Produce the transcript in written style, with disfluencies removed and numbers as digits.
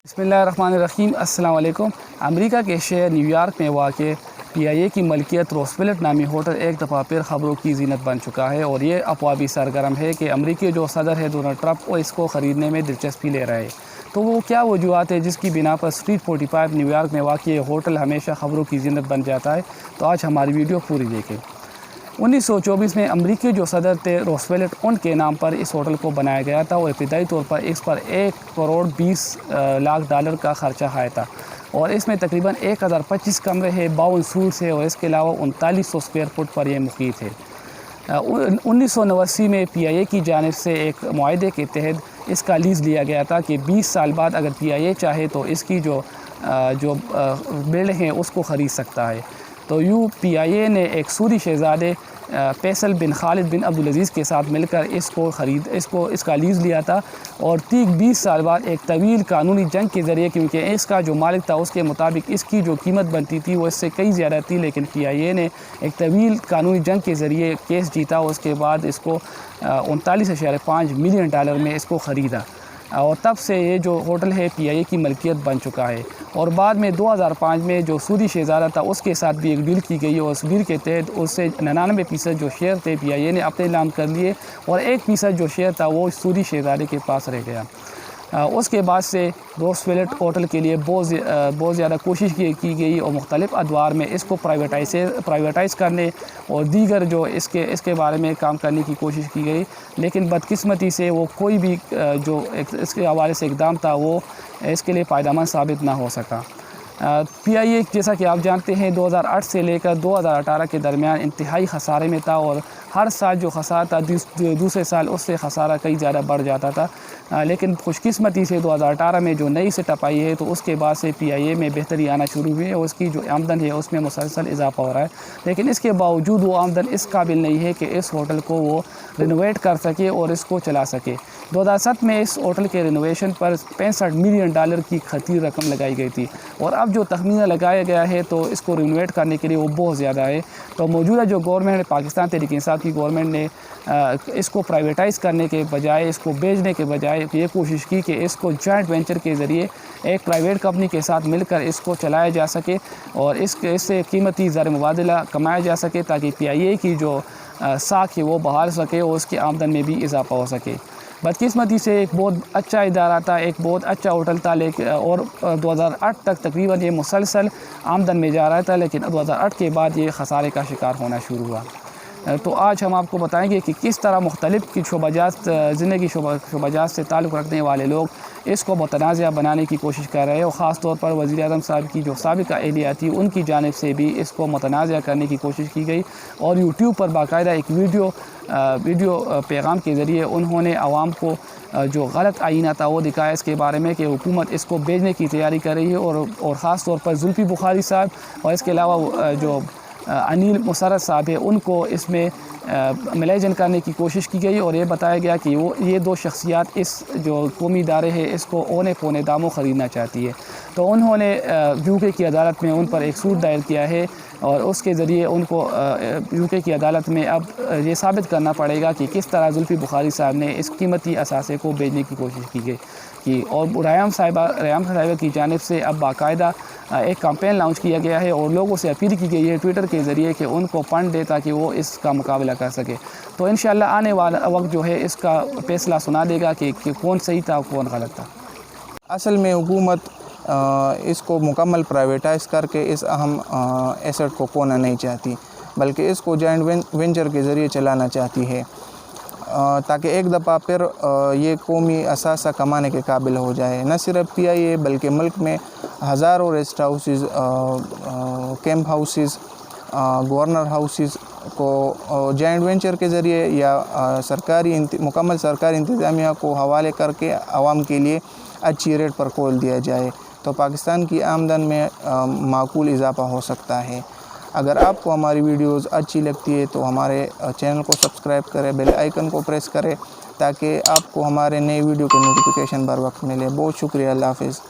बिस्मिल्लाहिर्रहमानिर्रहीम। अस्सलाम वालेकुम। अमेरिका के शहर न्यूयॉर्क में वाक़ PIA की मलकियत रोस्वेल्ट नामी होटल एक दफ़ा फिर ख़बरों की ज़ीनत बन चुका है और ये अफ़वाह भी सरगर्म है कि अमरीकी जो सदर है डोनाल्ड ट्रंप वो इसको ख़रीदने में दिलचस्पी ले रहे हैं। तो वो क्या वजूहत है जिसकी बिना पर स्ट्रीट 45 न्यूयॉर्क में वाक़ ये होटल हमेशा ख़बरों की ज़ीनत बन जाता है? तो आज हमारी वीडियो पूरी देखें। 1924 में अमरीकी जो सदर थे रोस्वेल्ट, उनके नाम पर इस होटल को बनाया गया था और इब्तदाई तौर पर इस पर $1,20,00,000 का खर्चा आया था और इसमें तकरीबन 1025 कमरे हैं, 52 सूट्स है और इसके अलावा 3900 स्क्वायर फुट पर यह मुक़ीम है। 1989 में PIA की जानिब से एक मुआहदे के तहत इसका लीज़ लिया गया था कि 20 साल बाद अगर PIA चाहे तो इसकी जो बिल्डिंग है उसको ख़रीद सकता है। तो PIA ने एक सूदी शहज़ादे फैसल बिन खालिद बिन अब्दुल अज़ीज़ के साथ मिलकर इसका लीज़ लिया था और ठीक 20 साल बाद एक तवील कानूनी जंग के ज़रिए, क्योंकि इसका जो मालिक था उसके मुताबिक इसकी जो कीमत बनती थी वो इससे कई ज़्यादा थी, लेकिन PIA ने एक तवील कानूनी जंग के ज़रिए केस जीता। उसके बाद इसको $39.5 मिलियन में इसको ख़रीदा और तब से ये जो होटल है PIA की मलकियत बन चुका है। और बाद में 2005 में जो सूदी शहज़ादा था उसके साथ भी एक डील की गई और उस डील के तहत उससे 99% जो शेयर थे PIA ने अपने नाम कर लिए और 1% जो शेयर था वो सूदी शहज़ादे के पास रह गया। उसके बाद से रोस्वेल्ट होटल के लिए बहुत ज़्यादा कोशिश की गई और मुख्तलिफ़ अदवार में इसको प्राइवेटाइज़ करने और दीगर जो इसके बारे में काम करने की कोशिश की गई, लेकिन बदकिस्मती से वो कोई भी जो इसके हवाले से इक़दाम था वो इसके लिए फ़ायदेमंद साबित ना हो सका। PIA जैसा कि आप जानते हैं 2008 से लेकर 2018 के दरमियान इंतहाई खसारे में था और हर साल जो खसारा था दूसरे साल उससे खसारा कई ज़्यादा बढ़ जाता था, लेकिन खुशकिस्मती से 2018 में जो नई सेटअप आई है तो उसके बाद से PIA में बेहतरी आना शुरू हुई है और उसकी जो आमदन है उसमें मुसलसल इजाफा हो रहा है। लेकिन इसके बावजूद वो आमदन इस काबिल नहीं है कि इस होटल को वो रिनोवेट कर सके और इसको चला सके। 2007 में इस होटल के रिनोवेशन पर $65 मिलियन की खतीर रकम लगाई गई थी और अब जो तखमीना लगाया गया है तो इसको रिनोवेट करने के लिए वो बहुत ज़्यादा है। तो मौजूदा जो गवर्नमेंट है, पाकिस्तान तहरीक-ए-इंसाफ की गवर्नमेंट ने इसको प्राइवेटाइज़ करने के बजाय, इसको बेचने के बजाय ये कोशिश की कि इसको जॉइंट वेंचर के ज़रिए एक प्राइवेट कंपनी के साथ मिलकर इसको चलाया जा सके और इससे कीमती ज़र मुबादला कमाया जा सके ताकि PIA की जो साख है वो बहाल सके और उसकी आमदन में भी इजाफा हो सके। बदकिस्मती से एक बहुत अच्छा इदारा था, एक बहुत अच्छा होटल था, लेकिन और 2008 तक तकरीबन ये मुसलसल आमदन में जा रहा था, लेकिन 2008 के बाद ये खसारे का शिकार होना शुरू हुआ। तो आज हम आपको बताएंगे कि किस तरह मुख्तलिफ़ की ज़िंदगी शोबाजात से ताल्लुक़ रखने वाले लोग इसको मुतनाज़िया बनाने की कोशिश कर रहे हैं और ख़ास तौर पर वज़ीर-ए-आज़म साहब की जो साबिक़ा एहलिया थी उनकी जानिब से भी इसको मुतनाज़िया करने की कोशिश की गई और यूट्यूब पर बाकायदा एक वीडियो पैगाम के ज़रिए उन्होंने आवाम को जो गलत आईना था वो दिखाया इसके बारे में कि हुकूमत इसको भेजने की तैयारी कर रही है और ख़ास तौर पर जुल्फ़ी बुखारी साहब और इसके अलावा जो अनिल मुसर्रत साहब है उनको इसमें मिलाजन करने की कोशिश की गई और ये बताया गया कि ये दो शख्सियात इस जो कौमी इदारे है इसको औने पौने दामों ख़रीदना चाहती है। तो उन्होंने UK की अदालत में उन पर एक सूट दायर किया है और उसके ज़रिए उनको UK की अदालत में अब ये साबित करना पड़ेगा कि किस तरह जुल्फ़ी बुखारी साहब ने इस कीमती असासे को भेजने की कोशिश की गई और रयाम साहिबा की जानिब से अब बाकायदा एक कैंपेन लॉन्च किया गया है और लोगों से अपील की गई है ट्विटर के ज़रिए कि उनको फंड दे ताकि वो इसका मुकाबला कर सके। तो इंशाअल्लाह आने वाला वक्त जो है इसका फैसला सुना देगा कि कौन सही था और कौन गलत था। असल में हुकूमत इसको मुकम्मल प्राइवेटाइज़ करके इस अहम एसेट को खोना नहीं चाहती, बल्कि इसको जॉइंट वेंचर के ज़रिए चलाना चाहती है ताकि एक दफ़ा फिर ये कौमी असासा कमाने के काबिल हो जाए। न सिर्फ PIA बल्कि मुल्क में हज़ारों rest houses, camp houses, governor houses को जॉइंट वेंचर के ज़रिए या मुकम्मल सरकारी इंतज़ामिया को हवाले करके आवाम के लिए अच्छी रेट पर खोल दिया जाए तो पाकिस्तान की आमदन में माकूल इजाफा हो सकता है। अगर आपको हमारी वीडियोज़ अच्छी लगती है तो हमारे चैनल को सब्सक्राइब करें, बेल आइकन को प्रेस करें ताकि आपको हमारे नए वीडियो के नोटिफिकेशन बर वक्त मिले। बहुत शुक्रिया, अल्लाह हाफ़िज़।